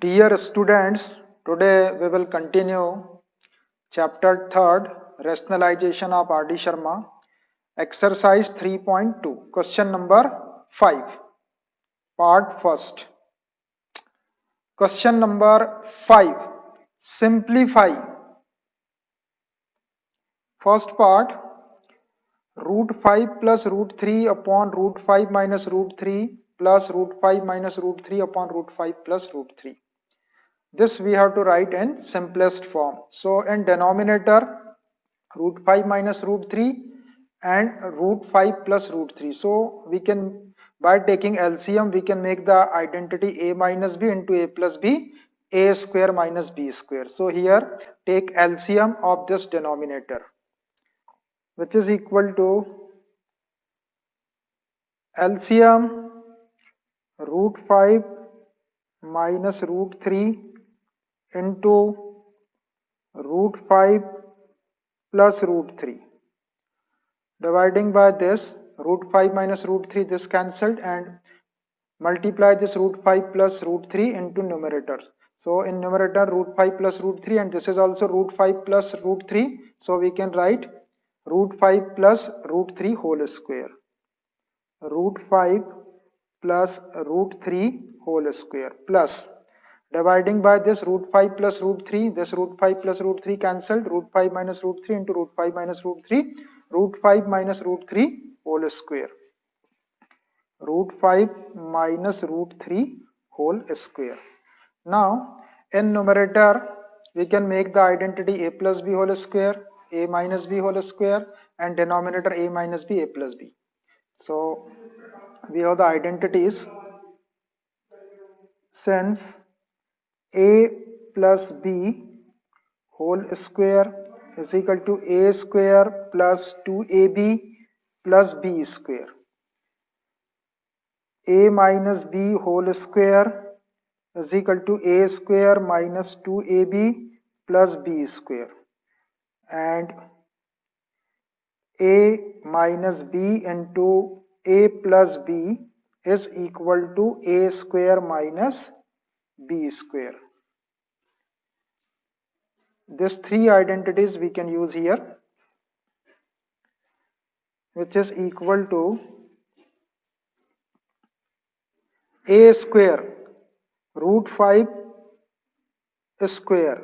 Dear students, today we will continue chapter 3rd, Rationalization of R.D. Sharma, exercise 3.2, question number 5, part 1st. Question number 5, simplify. First part, root 5 plus root 3 upon root 5 minus root 3 plus root 5 minus root 3 upon root 5 plus root 3. This we have to write in simplest form. So in denominator, root 5 minus root 3 and root 5 plus root 3. So we can, by taking LCM, we can make the identity a minus b into a plus b, a square minus b square. So here take LCM of this denominator, which is equal to LCM root 5 minus root 3 into root 5 plus root 3. Dividing by this, root 5 minus root 3, this cancelled, and multiply this root 5 plus root 3 into numerator. So in numerator, root 5 plus root 3, and this is also root 5 plus root 3. So we can write root 5 plus root 3 whole square. Root 5 plus root 3 whole square plus, dividing by this root 5 plus root 3, this root 5 plus root 3 cancelled, root 5 minus root 3 into root 5 minus root 3, root 5 minus root 3 whole square. Root 5 minus root 3 whole square. Now in numerator, we can make the identity a plus b whole square, a minus b whole square, and denominator a minus b, a plus b. So we have the identities, since a plus b whole square is equal to a square plus 2ab plus b square. A minus b whole square is equal to a square minus 2ab plus b square, and a minus b into a plus b is equal to a square minus b square. These three identities we can use here, which is equal to a square root 5 square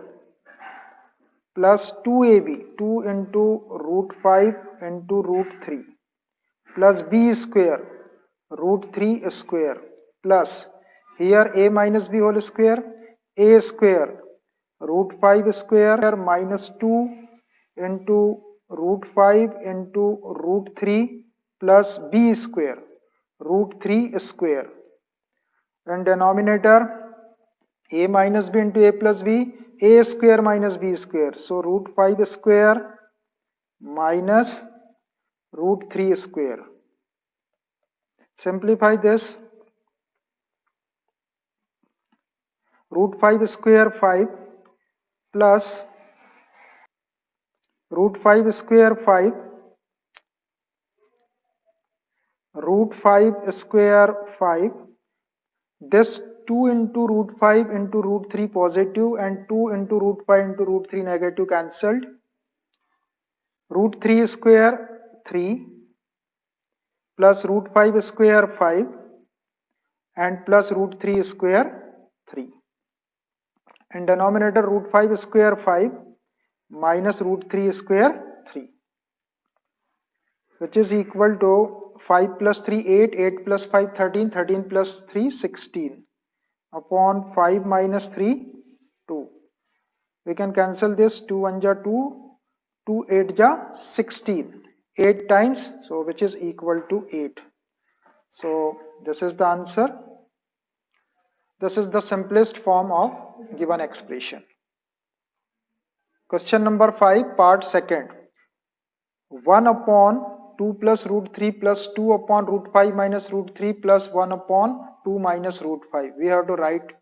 plus 2ab, 2 into root 5 into root 3, plus b square root 3 square, plus here a minus b whole square, a square root 5 square minus 2 into root 5 into root 3 plus b square root 3 square, and denominator a minus b into a plus b, a square minus b square. So root 5 square minus root 3 square. Simplify this. Root 5 square 5 plus root 5 square 5, root 5 square 5. This 2 into root 5 into root 3 positive and 2 into root 5 into root 3 negative cancelled. Root 3 square 3 plus root 5 square 5 and plus root 3 square 3. And denominator root 5 square 5 minus root 3 square 3, which is equal to 5 plus 3 8, 8 plus 5 13, 13 plus 3 16 upon 5 minus 3 2. We can cancel this, 2 1 ja 2, 2 8 ja 16, 8 times, so which is equal to 8. So this is the answer. This is the simplest form of given expression. Question number 5, part 2nd. 1 upon 2 plus root 3 plus 2 upon root 5 minus root 3 plus 1 upon 2 minus root 5. We have to write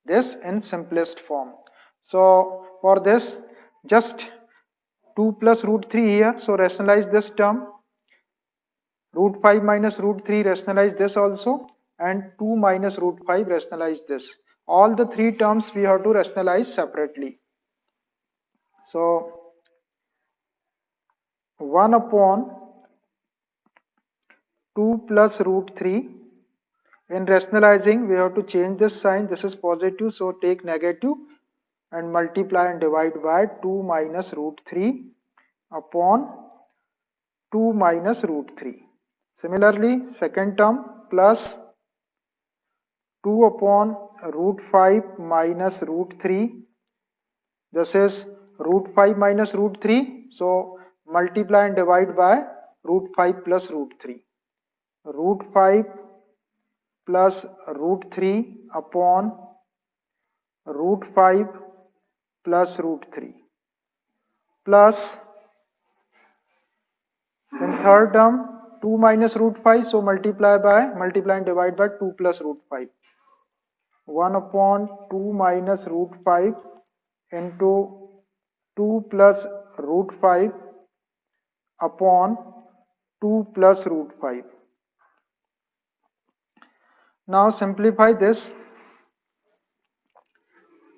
this in simplest form. So for this, just 2 plus root 3 here. So rationalize this term. Root 5 minus root 3, rationalize this also. And 2 minus root 5, rationalize this. all the three terms we have to rationalize separately. So 1 upon 2 plus root 3. In rationalizing, we have to change this sign. This is positive, so take negative and multiply and divide by 2 minus root 3 upon 2 minus root 3. Similarly, second term plus 2 upon root 5 minus root 3. This is root 5 minus root 3. So multiply and divide by root 5 plus root 3. Root 5 plus root 3 upon root 5 plus root 3 plus in third term 2 minus root 5, so multiply and divide by 2 plus root 5. 1 upon 2 minus root 5 into 2 plus root 5 upon 2 plus root 5. Now simplify this.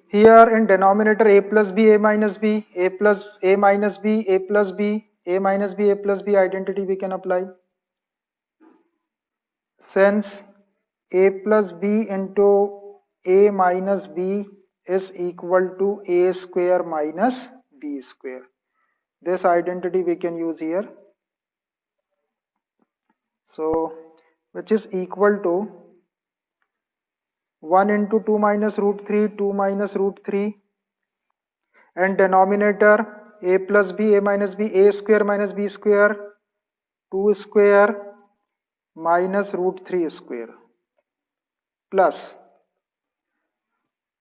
Here in denominator a plus b, a minus b, a plus a minus b, a plus b, a minus b, a plus b identity we can apply. Since a plus b into a minus b is equal to a square minus b square. This identity we can use here. So which is equal to 1 into 2 minus root 3, 2 minus root 3, and denominator a plus b, a minus b, a square minus b square, 2 square minus root 3 square, plus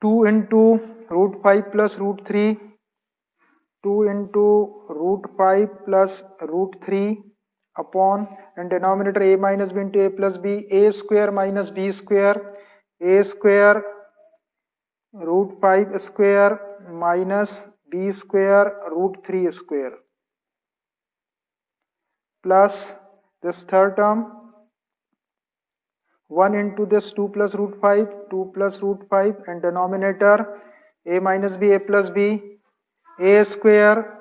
2 into root 5 plus root 3, 2 into root 5 plus root 3 upon, and denominator a minus b into a plus b, a square minus b square, a square root 5 square minus b square root 3 square, plus this third term 1 into this 2 plus root 5, 2 plus root 5, and denominator a minus b, a plus b, a square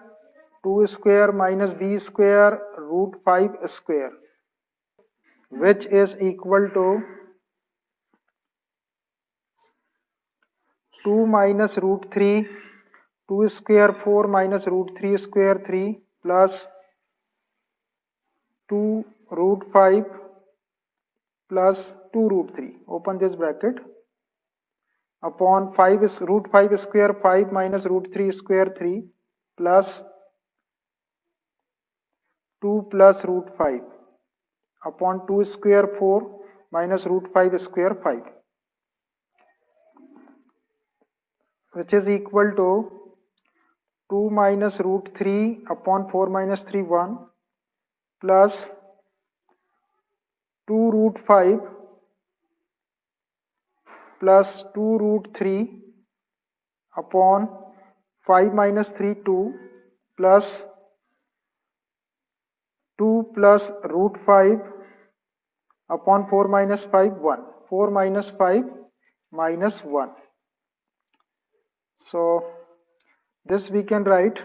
2 square minus b square root 5 square, which is equal to 2 minus root 3, 2 square 4 minus root 3 square 3 plus 2 root 5 plus 2 root 3, open this bracket, upon 5 is root 5 square 5 minus root 3 square 3 plus 2 plus root 5 upon 2 square 4 minus root 5 square 5, which is equal to 2 minus root 3 upon 4 minus 3 1 plus 2 root 5 plus 2 root 3 upon 5 minus 3 2 plus 2 plus root 5 upon 4 minus 5 1, 4 minus 5 minus 1. So this we can write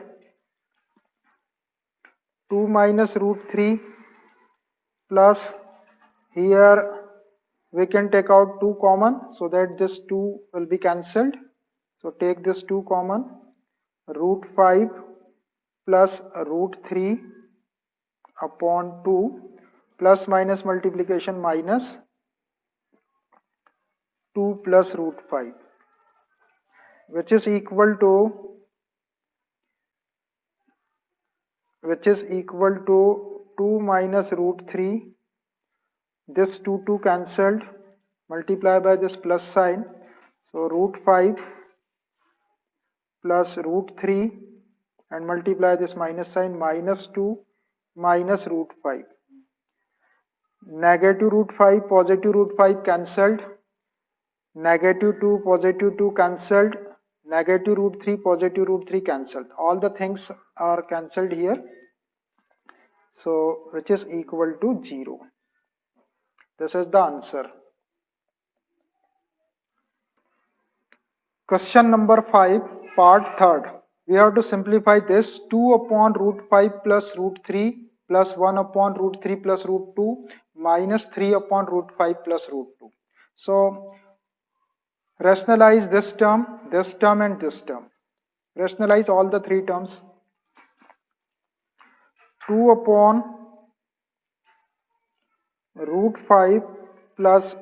2 minus root 3 plus, here we can take out 2 common so that this 2 will be cancelled. So take this 2 common, root 5 plus root 3 upon 2 plus minus multiplication minus 2 plus root 5, which is equal to 2 minus root 3, this 2 cancelled, multiply by this plus sign, so root 5 plus root 3 and multiply this minus sign, minus 2 minus root 5, negative root 5 positive root 5 cancelled, negative 2 positive 2 cancelled, negative root 3 positive root 3 cancelled, all the things are cancelled here, so which is equal to 0. This is the answer. Question number 5, part 3rd. We have to simplify this. 2 upon root 5 plus root 3 plus 1 upon root 3 plus root 2 minus 3 upon root 5 plus root 2. So rationalize this term, and this term. Rationalize all the three terms. 2 upon root 5 plus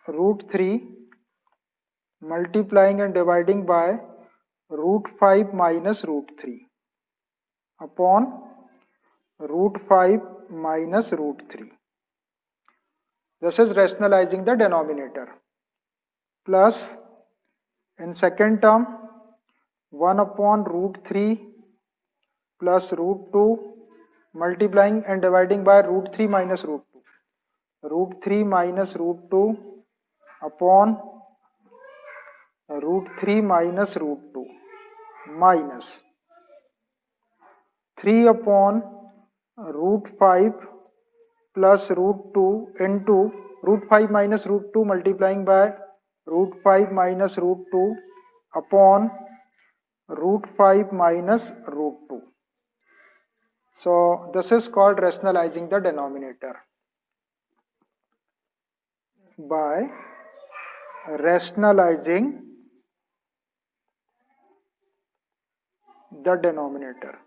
root 3 multiplying and dividing by root 5 minus root 3 upon root 5 minus root 3. This is rationalizing the denominator. Plus, in second term, 1 upon root 3 plus root 2 multiplying and dividing by root 3 minus root 2. Root 3 minus root 2 upon root 3 minus root 2 minus 3 upon root 5 plus root 2 into root 5 minus root 2 multiplying by root 5 minus root 2 upon root 5 minus root 2. So this is called rationalizing the denominator. By rationalizing the denominator.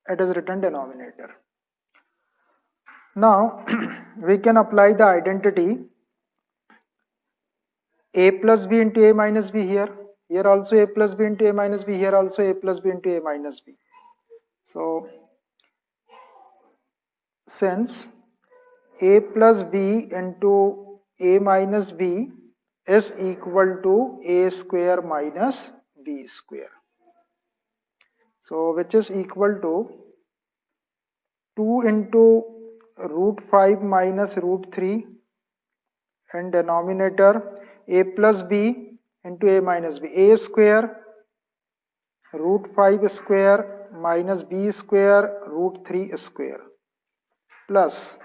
It is written denominator. Now we can apply the identity a plus b into a minus b here. Here also a plus b into a minus b. Here also a plus b into a minus b. So since a plus b into a minus b is equal to a square minus b square. So which is equal to 2 into root 5 minus root 3 and denominator a plus b into a minus b. A square root 5 square minus b square root 3 square plus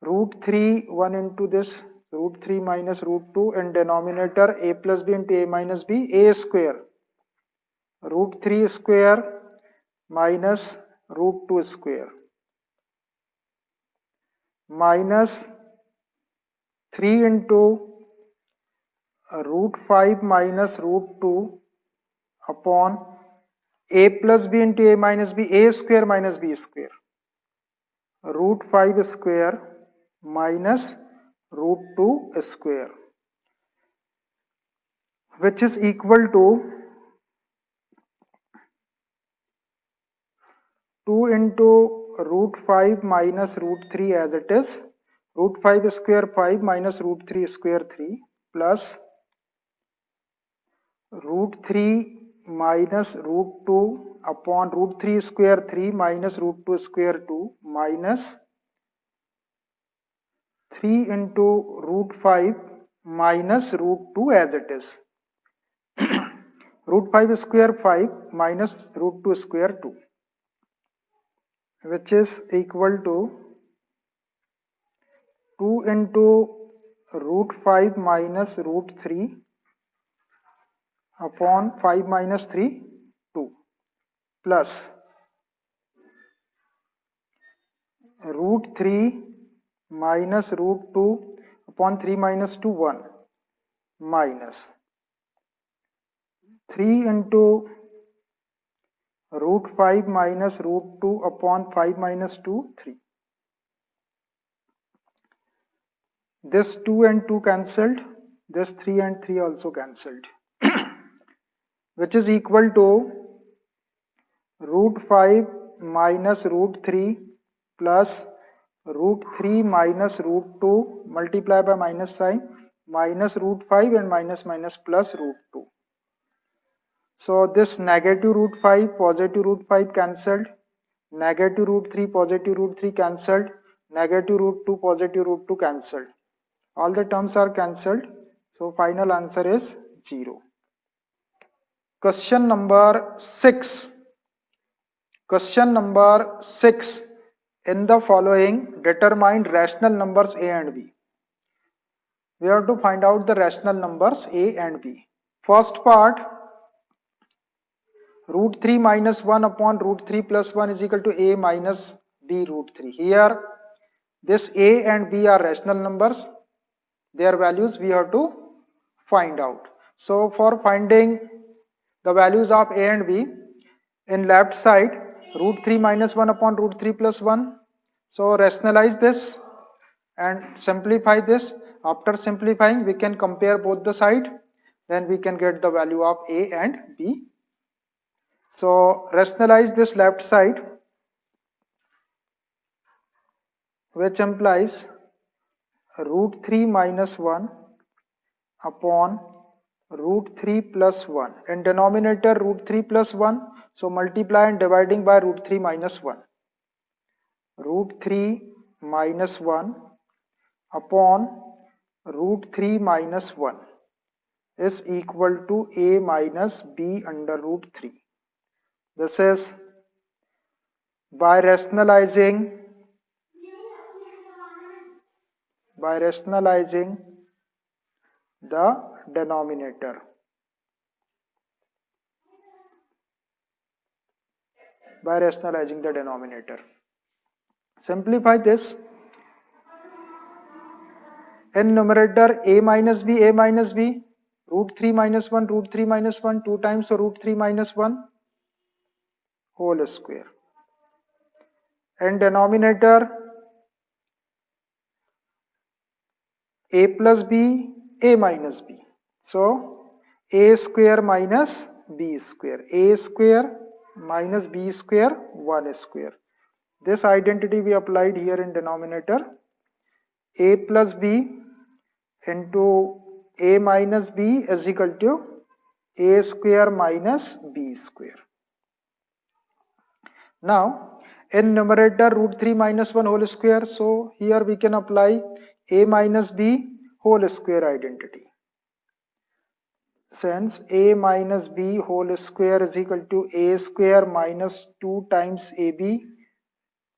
root 3 1 into this root 3 minus root 2 and denominator a plus b into a minus b. A square root 3 square minus root 2 square minus 3 into root 5 minus root 2 upon a plus b into a minus b. A square minus b square root 5 square minus root 2 square, which is equal to 2 into root 5 minus root 3 as it is, root 5 square 5 minus root 3 square 3 plus root 3 minus root 2 upon root 3 square 3 minus root 2 square 2 minus 3 into root 5 minus root 2 as it is. Root 5 square 5 minus root 2 square 2, which is equal to 2 into root 5 minus root 3 upon 5 minus 3 2 plus root 3 minus root 2 upon 3 minus 2 1 minus 3 into root 5 minus root 2 upon 5 minus 2 3. This 2 and 2 cancelled, this 3 and 3 also cancelled, which is equal to root 5 minus root 3 plus root 3 minus root 2 multiply by minus sign minus root 5 and minus minus plus root 2. So this negative root 5 positive root 5 cancelled, negative root 3 positive root 3 cancelled, negative root 2 positive root 2 cancelled. All the terms are cancelled, so final answer is 0. Question number 6. Question number 6. In the following, determine rational numbers a and b. We have to find out the rational numbers a and b. First part, root 3 minus 1 upon root 3 plus 1 is equal to a minus b root 3. Here, this a and b are rational numbers. Their values we have to find out. So for finding the values of a and b, in left side, root 3 minus 1 upon root 3 plus 1. So rationalize this and simplify this. After simplifying, we can compare both the side. Then we can get the value of a and b. So rationalize this left side, which implies root 3 minus 1 upon root 3 plus 1. In denominator, root 3 plus 1. So multiply and dividing by root 3 minus 1. Root 3 minus 1 upon root 3 minus 1 is equal to a minus b under root 3. This is by rationalizing the denominator. By rationalizing the denominator. Simplify this. In numerator, a minus b, root 3 minus 1, root 3 minus 1, 2 times, so root 3 minus 1 whole square. In denominator, a plus b, a minus b. So a square minus b square. A square minus b square, 1 square. This identity we applied here in denominator. A plus b into a minus b is equal to a square minus b square. Now in numerator, root 3 minus 1 whole square. So here we can apply a minus b whole square identity. Since a minus b whole square is equal to a square minus 2 times ab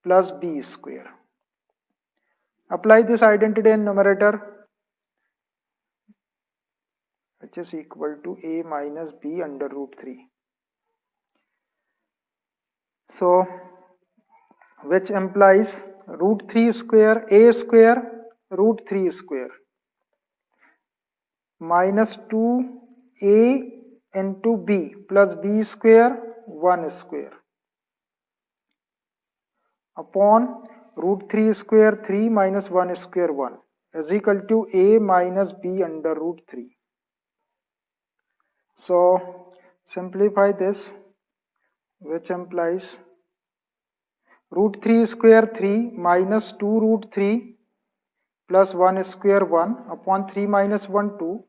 plus b square. Apply this identity in numerator, which is equal to a minus b under root 3. So which implies root 3 square, a square, root 3 square minus 2a into b plus b square, 1 square upon root 3 square, 3 minus 1 square, 1 is equal to a minus b under root 3. So simplify this, which implies root 3 square, 3 minus 2 root 3 plus 1 square, 1 upon 3 minus 1, 2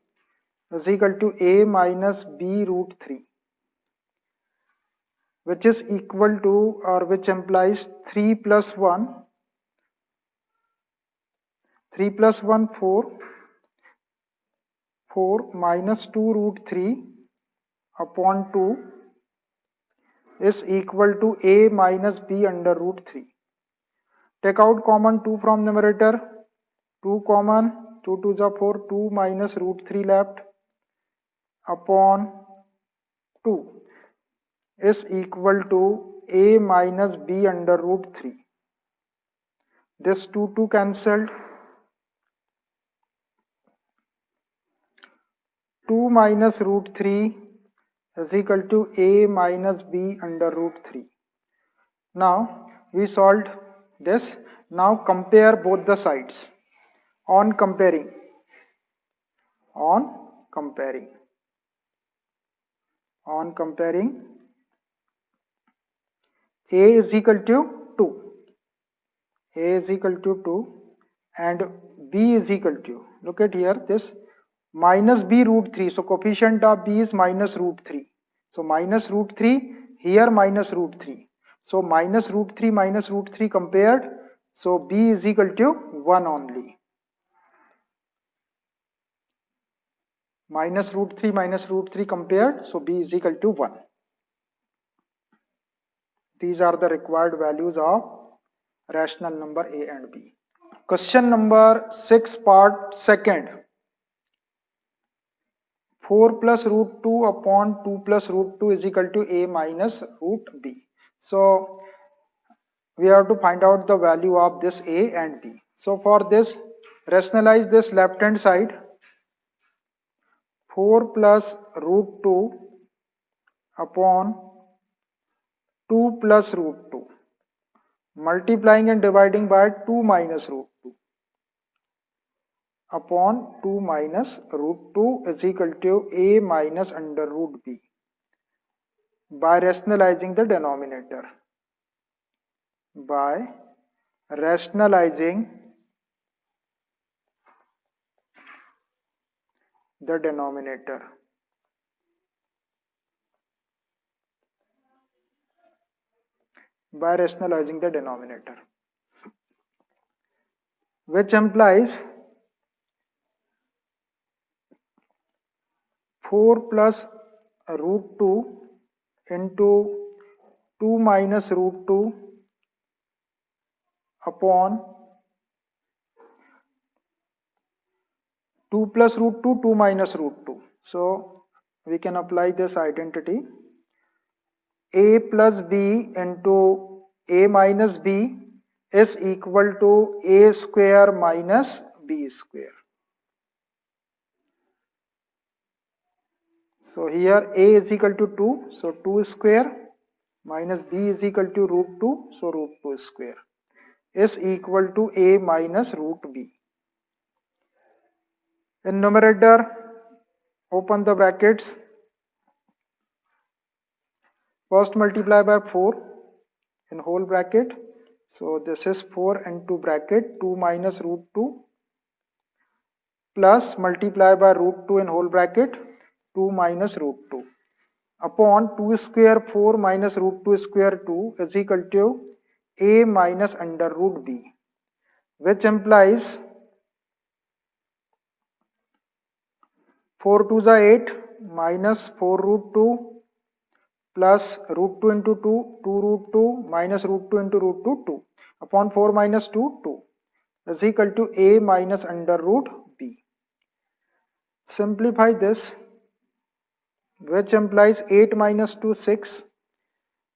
is equal to a minus b root 3, which is equal to, or which implies 3 plus 1, 3 plus 1, 4, 4 minus 2 root 3 upon 2 is equal to a minus b under root 3. Take out common 2 from numerator, 2 common, 2 2s are 4, 2 minus root 3 left upon 2 is equal to a minus b under root 3. This 2 cancelled. 2 minus root 3 is equal to a minus b under root 3. Now we solved this. Now compare both the sides. On comparing, a is equal to 2, and b is equal to, look at here, this minus b root 3. So coefficient of b is minus root 3. So minus root 3, here minus root 3. So minus root 3 compared. So b is equal to 1 only. Minus root 3 compared. So b is equal to 1. These are the required values of rational number A and B. Question number 6 part 2nd. 4 plus root 2 upon 2 plus root 2 is equal to A minus root B. So we have to find out the value of this A and B. So for this, rationalize this left hand side. 4 plus root 2 upon 2 plus root 2, multiplying and dividing by 2 minus root 2 upon 2 minus root 2 is equal to A minus under root B by rationalizing the denominator. By rationalizing the denominator. By rationalizing the denominator, which implies 4 plus root 2 into 2 minus root 2 upon 2 plus root 2, 2 minus root 2. So we can apply this identity. A plus B into A minus B is equal to A square minus B square. So here A is equal to 2, so 2 square minus B is equal to root 2, so root 2 square is equal to A minus root B. In numerator, open the brackets. First multiply by 4 in whole bracket. So this is 4 into bracket 2 minus root 2 plus multiply by root 2 in whole bracket 2 minus root 2 upon 2 square 4 minus root 2 square 2 is equal to A minus under root B, which implies 4 2 is 8 minus 4 root 2 plus root 2 into 2, 2 root 2 minus root 2 into root 2, 2 upon 4 minus 2, 2 is equal to A minus under root B. Simplify this, which implies 8 minus 2, 6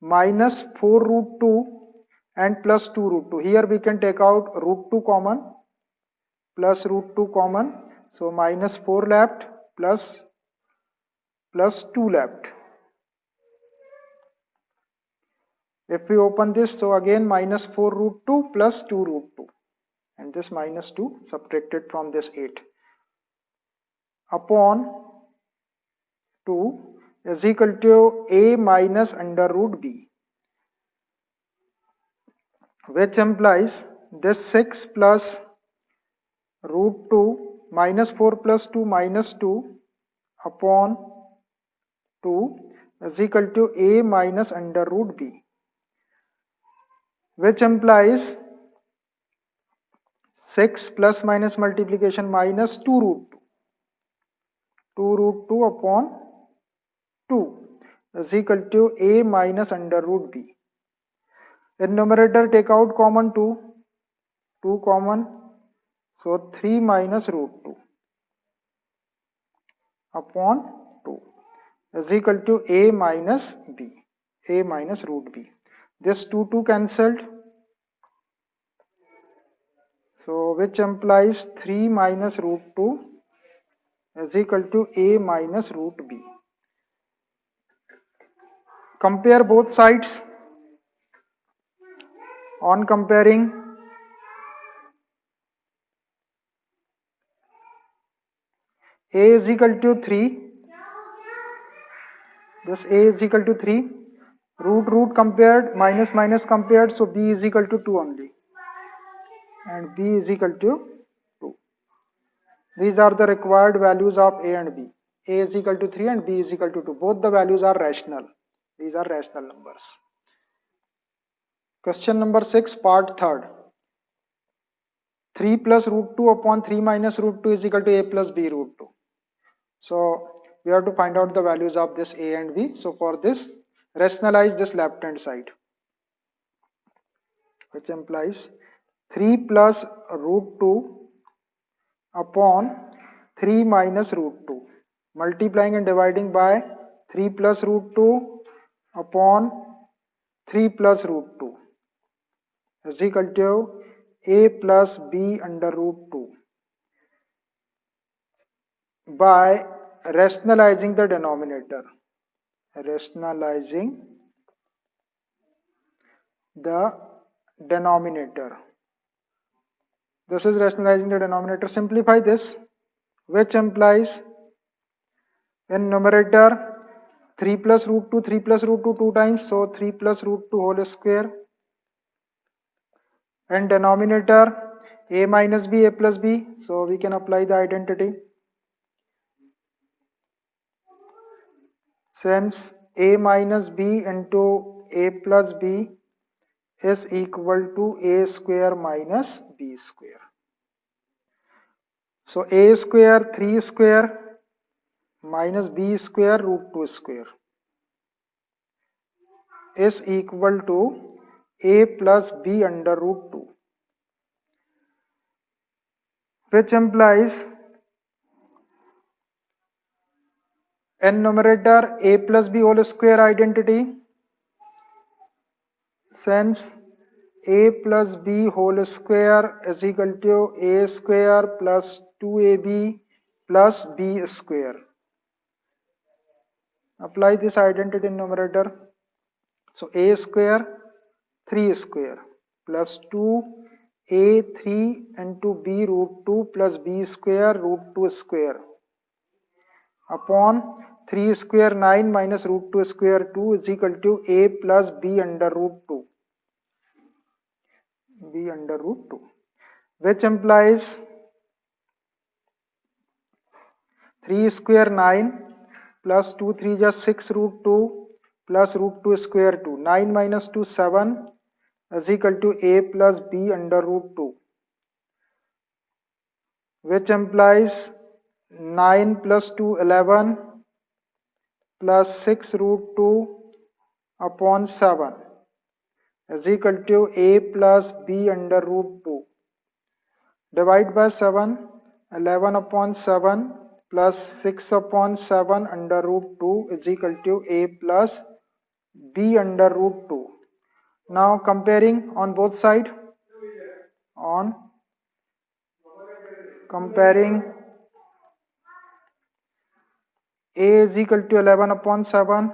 minus 4 root 2 and plus 2 root 2. Here we can take out root 2 common plus root 2 common. So minus 4 left plus 2 left. If we open this, so again minus 4 root 2 plus 2 root 2 and this minus 2 subtracted from this 8 upon 2 is equal to A minus under root B, which implies this 6 plus root 2 minus 4 plus 2 minus 2 upon 2 is equal to A minus under root B, which implies 6 plus minus multiplication minus 2 root 2. 2 root 2 upon 2 is equal to A minus under root B. In numerator, take out common 2, 2 common, so 3 minus root 2 upon 2 is equal to A minus B, A minus root B. This 2 cancelled, so which implies 3 minus root 2 is equal to A minus root B. Compare both sides. On comparing, A is equal to 3. This A is equal to 3. Root compared, minus compared, so B is equal to 2 only. And B is equal to 2. These are the required values of A and B. A is equal to 3 and B is equal to 2. Both the values are rational. These are rational numbers. Question number 6, part 3rd. 3 plus root 2 upon 3 minus root 2 is equal to A plus B root 2. So we have to find out the values of this A and B. So for this, rationalize this left hand side. which implies 3 plus root 2 upon 3 minus root 2. Multiplying and dividing by 3 plus root 2 upon 3 plus root 2 is equal to a plus b under root 2 by rationalizing the denominator. Rationalizing the denominator. This is rationalizing the denominator. Simplify this, which implies in numerator 3 plus root 2, 3 plus root 2 2 times, so 3 plus root 2 whole square, and denominator a minus b, a plus b, so we can apply the identity. Since a minus b into a plus b is equal to a square minus b square. So a square 3 square minus b square root 2 square is equal to a plus b under root 2, which implies in numerator a plus b whole square identity. Since a plus b whole square is equal to a square plus 2ab plus b square. Apply this identity in numerator. So a square 3 square plus 2 a3 into b root 2 plus b square root 2 square upon 3 square 9 minus root 2 square 2 is equal to a plus b under root 2, b under root 2, which implies 3 square 9 plus 2 3 just 6 root 2 plus root 2 square 2, 9 minus 2 7 is equal to a plus b under root 2, which implies 9 plus 2 11 plus 6 root 2 upon 7 is equal to a plus b under root 2. Divide by 7, 11 upon 7 plus 6 upon 7 under root 2 is equal to a plus b under root 2. Now comparing on both sides, on comparing a is equal to 11 upon 7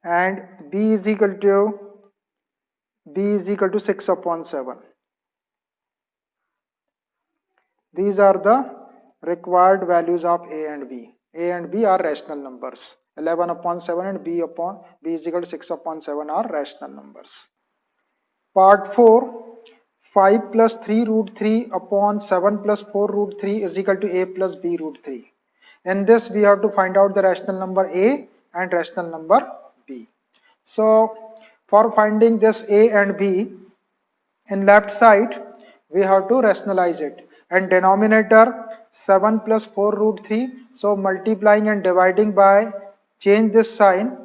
and b is equal to 6 upon 7. These are the required values of a and b. A and b are rational numbers. 11 upon 7 and b is equal to 6 upon 7 are rational numbers. Part 4, 5 plus 3 root 3 upon 7 plus 4 root 3 is equal to a plus b root 3. In this we have to find out the rational number a and rational number b. So for finding this a and b, in left side we have to rationalize it, and denominator 7 plus 4 root 3, so multiplying and dividing by, change this sign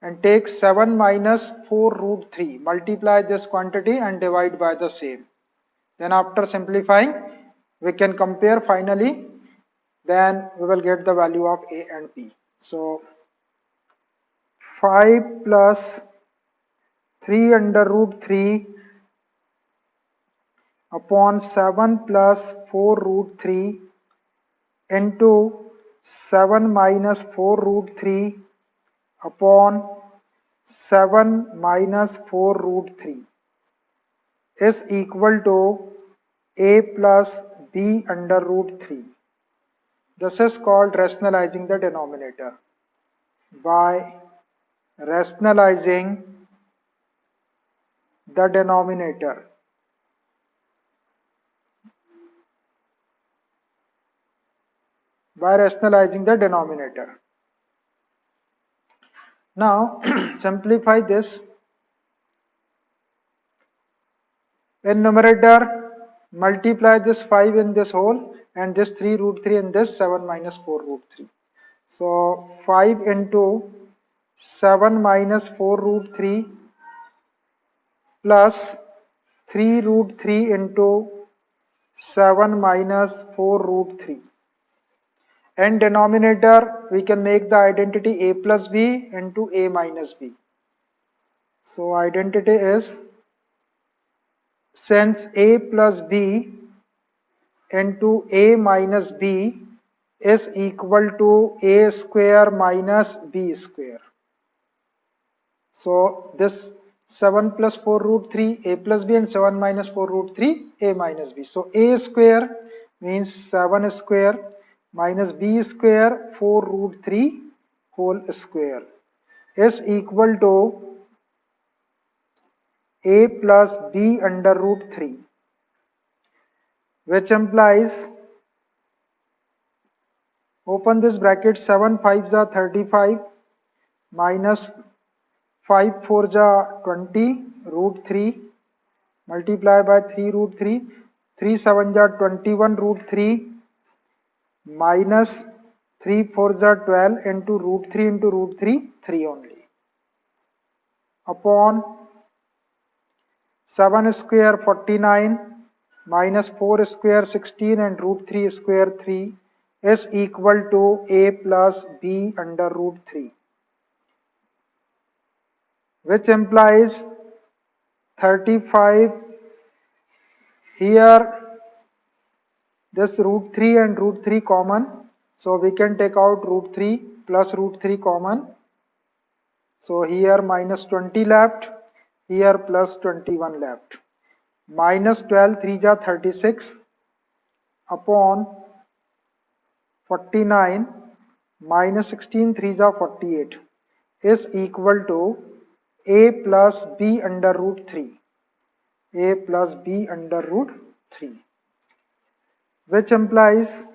and take 7 minus 4 root 3, multiply this quantity and divide by the same. Then after simplifying we can compare finally, then we will get the value of a and b. So 5 plus 3 under root 3 upon 7 plus 4 root 3 into 7 minus 4 root 3 upon 7 minus 4 root 3 is equal to a plus b under root 3. This is called rationalizing the denominator. By rationalizing the denominator, Now simplify this. In numerator, multiply this 5 in this whole and this 3 root 3 in this 7 minus 4 root 3. So 5 into 7 minus 4 root 3 plus 3 root 3 into 7 minus 4 root 3. And denominator, we can make the identity a plus b into a minus b. So identity is, since a plus b into a minus b is equal to a square minus b square. So this 7 plus 4 root 3 a plus b and 7 minus 4 root 3 a minus b. So a square means 7 square minus b square 4 root 3 whole square is equal to a plus b under root 3, which implies, open this bracket, 7 5s are 35 minus 5 4s are 20 root 3 multiply by 3 root 3, 3 7s are 21 root 3 minus 3 4s are 12 into root 3 3 only upon 7 square 49 minus 4 square 16 and root 3 square 3 is equal to a plus b under root 3, which implies 35. Here this root 3 and root 3 common, so we can take out root 3 plus root 3 common. So here minus 20 left, here plus 21 left. Minus 12 3 ja 36 upon 49 minus 16 3 ja 48 is equal to a plus b under root 3, a plus b under root 3, which implies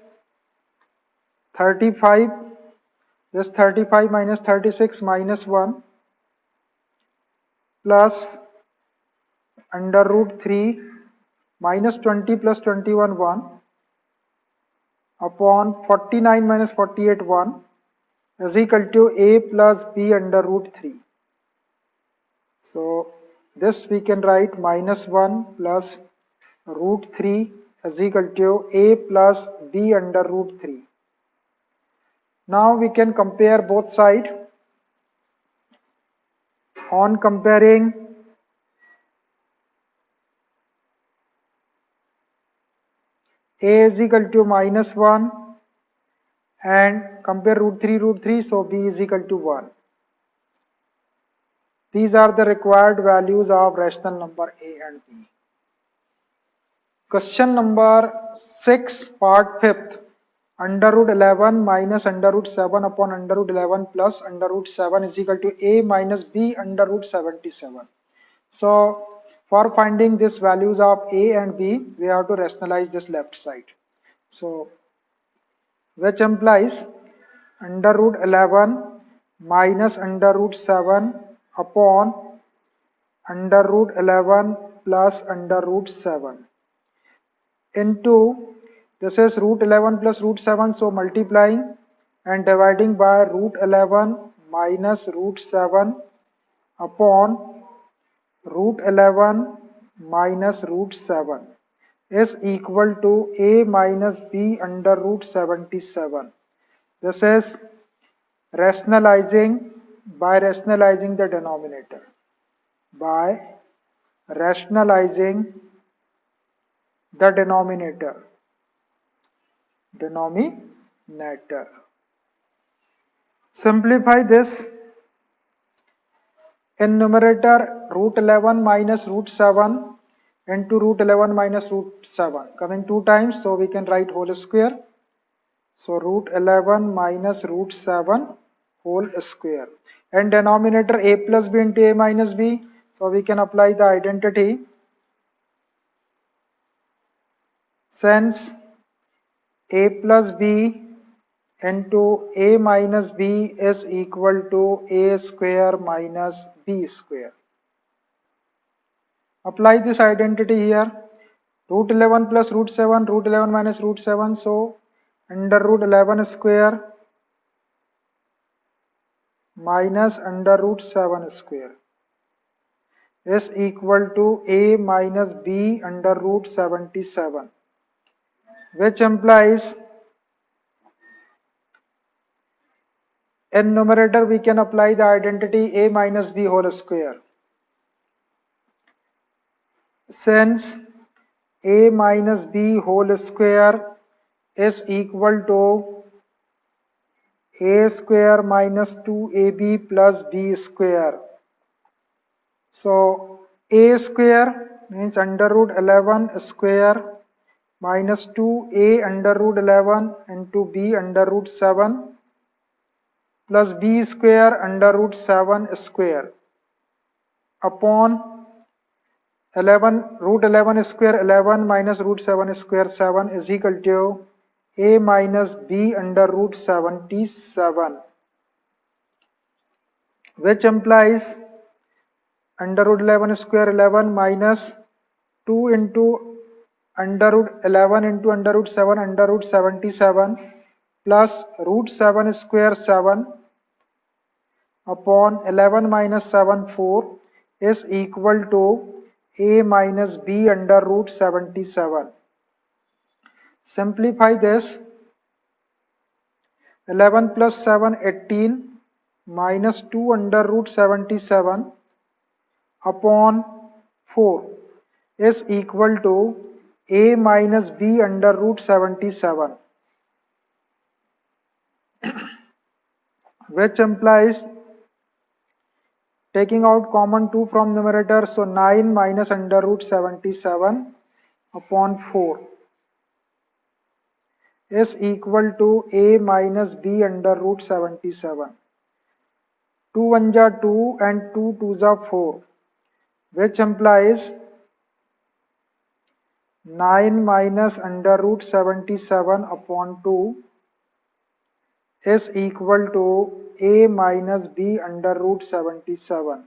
35, this 35 minus 36 minus 1 plus under root 3 minus 20 plus 21 1 upon 49 minus 48 1 is equal to a plus b under root 3. So this we can write minus 1 plus root 3 is equal to a plus b under root 3. Now we can compare both sides. On comparing, a is equal to minus 1 and compare root 3, so b is equal to 1. These are the required values of rational number a and b. Question number 6, part 5th. Under root 11 minus under root 7 upon under root 11 plus under root 7 is equal to a minus b under root 77. So for finding these values of a and b, we have to rationalize this left side. So which implies under root 11 minus under root 7 upon under root 11 plus under root 7 into, this is root 11 plus root 7, so multiplying and dividing by root 11 minus root 7 upon root 11 minus root 7 is equal to a minus b under root 77. This is rationalizing, by rationalizing the denominator, by rationalizing the denominator. Simplify this. In numerator, root 11 minus root 7 into root 11 minus root 7 coming 2 times, so we can write whole square. So root 11 minus root 7 whole square, and denominator a plus b into a minus b, so we can apply the identity. Since a plus b into a minus b is equal to a square minus b square. Apply this identity here. Root 11 plus root 7, root 11 minus root 7, so under root 11 square minus under root 7 square is equal to a minus b under root 77, which implies in numerator we can apply the identity a minus b whole square. Since a minus b whole square is equal to a square minus 2ab plus b square. So a square means under root 11 square minus 2a under root 11 into b under root 7 plus b square under root 7 square upon 11 root 11 square 11 minus root 7 square 7 is equal to a minus b under root 77, which implies under root 11 square 11 minus 2 into under root 11 into under root 7 under root 77 plus root 7 square 7 upon 11 minus 7 4 is equal to a minus b under root 77. Simplify this. 11 plus 7 18 minus 2 under root 77 upon 4 is equal to a minus b under root 77, which implies taking out common 2 from numerator, so 9 minus under root 77 upon 4 is equal to a minus b under root 77. 2 1 ja 2 and 2 2 ja 4, which implies 9 minus under root 77 upon 2 is equal to a minus b under root 77.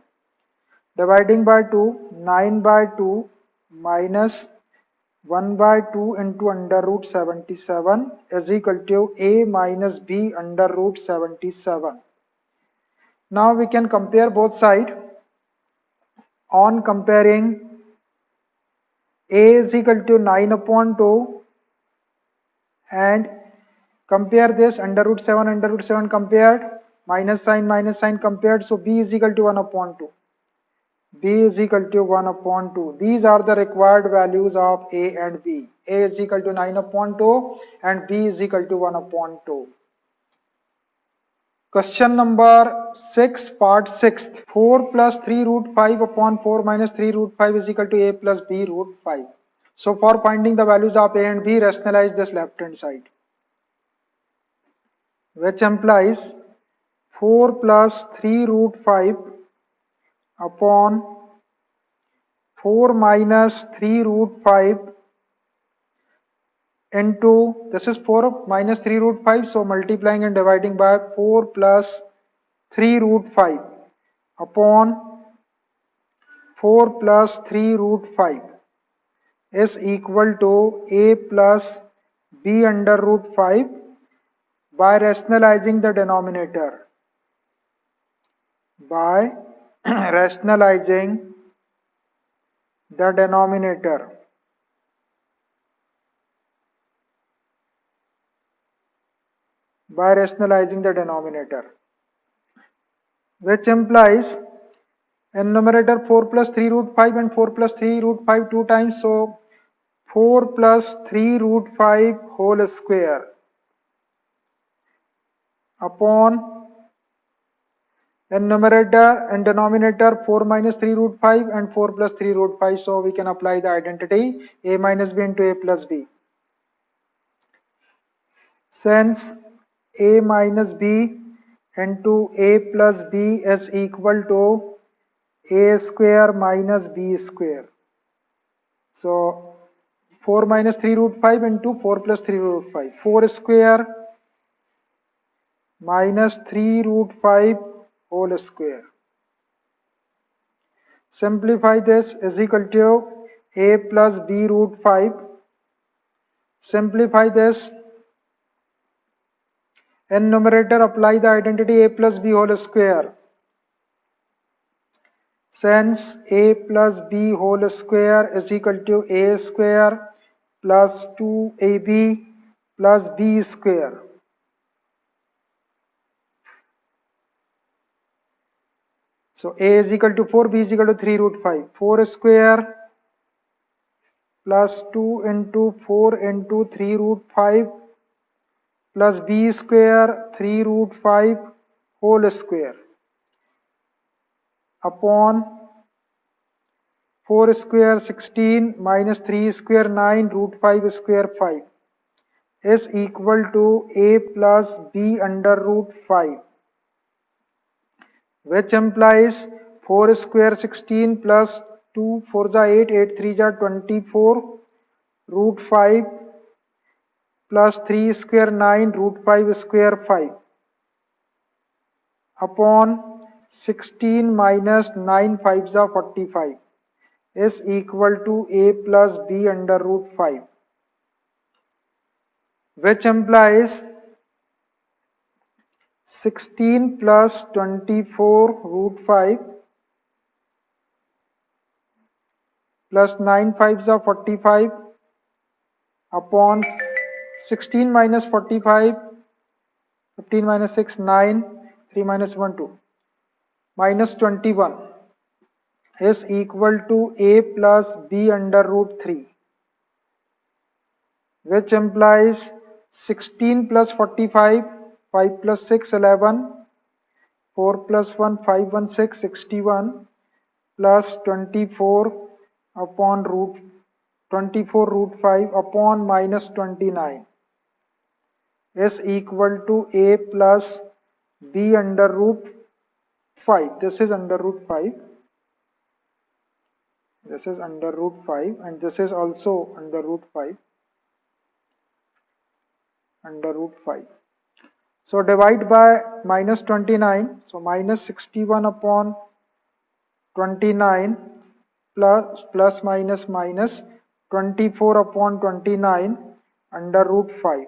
Dividing by 2, 9 by 2 minus 1 by 2 into under root 77 is equal to a minus b under root 77. Now we can compare both sides. On comparing, a is equal to 9 upon 2 and compare this under root 7 compared, minus sign compared, so b is equal to 1 upon 2. B is equal to 1 upon 2. These are the required values of A and B. A is equal to 9 upon 2 and B is equal to 1 upon 2. Question number 6, part 6. 4 plus 3 root 5 upon 4 minus 3 root 5 is equal to A plus B root 5. So for finding the values of A and B, rationalize this left hand side, which implies 4 plus 3 root 5 upon 4 minus 3 root 5 into, this is 4 minus 3 root 5, so multiplying and dividing by 4 plus 3 root 5 upon 4 plus 3 root 5 is equal to a plus b under root 5 by rationalizing the denominator. By rationalizing the denominator. By rationalizing the denominator, which implies in numerator 4 plus 3 root 5 and 4 plus 3 root 5 two times, so 4 plus 3 root 5 whole square upon in numerator and denominator 4 minus 3 root 5 and 4 plus 3 root 5, so we can apply the identity a minus b into a plus b. Since a minus b into a plus b is equal to a square minus b square. So 4 minus 3 root 5 into 4 plus 3 root 5. 4 square minus 3 root 5 whole square. Simplify this is equal to a plus b root 5. Simplify this. In numerator apply the identity a plus b whole square. since a plus b whole square is equal to a square plus 2ab plus b square. So a is equal to 4, b is equal to 3 root 5. 4 square plus 2 into 4 into 3 root 5 plus b square 3 root 5 whole square upon 4 square 16 minus 3 square 9 root 5 square 5 is equal to a plus b under root 5, which implies 4 square 16 plus 2 4 ja 8 8 3 ja 24 root 5 plus 3 square 9 root 5 square 5 upon 16 minus 9 5 ja 45 is equal to a plus b under root 5, which implies 16 plus 24 root 5 plus 9 5 are 45 upon 16 minus 45, 15 minus 6 9, 3 minus 1 2 minus 21 is equal to a plus b under root 3, which implies 16 plus 45, 5 plus 6 11, 4 plus 1 5 1 6 61 plus 24 upon root 24 root 5 upon minus 29 is equal to a plus b under root 5. This is under root 5. This is under root 5 and this is also under root 5. Under root 5. So divide by minus 29. So minus 61 upon 29 plus minus minus 24 upon 29 under root 5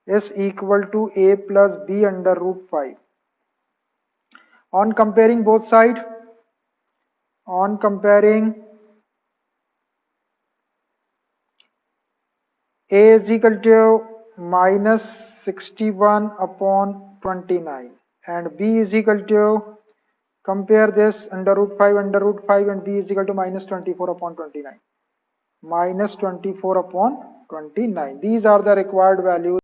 is equal to a plus b under root 5. On comparing both sides, on comparing a is equal to minus 61 upon 29 and b is equal to, compare this under root 5 and b is equal to minus 24 upon 29. Minus 24 upon 29. These are the required values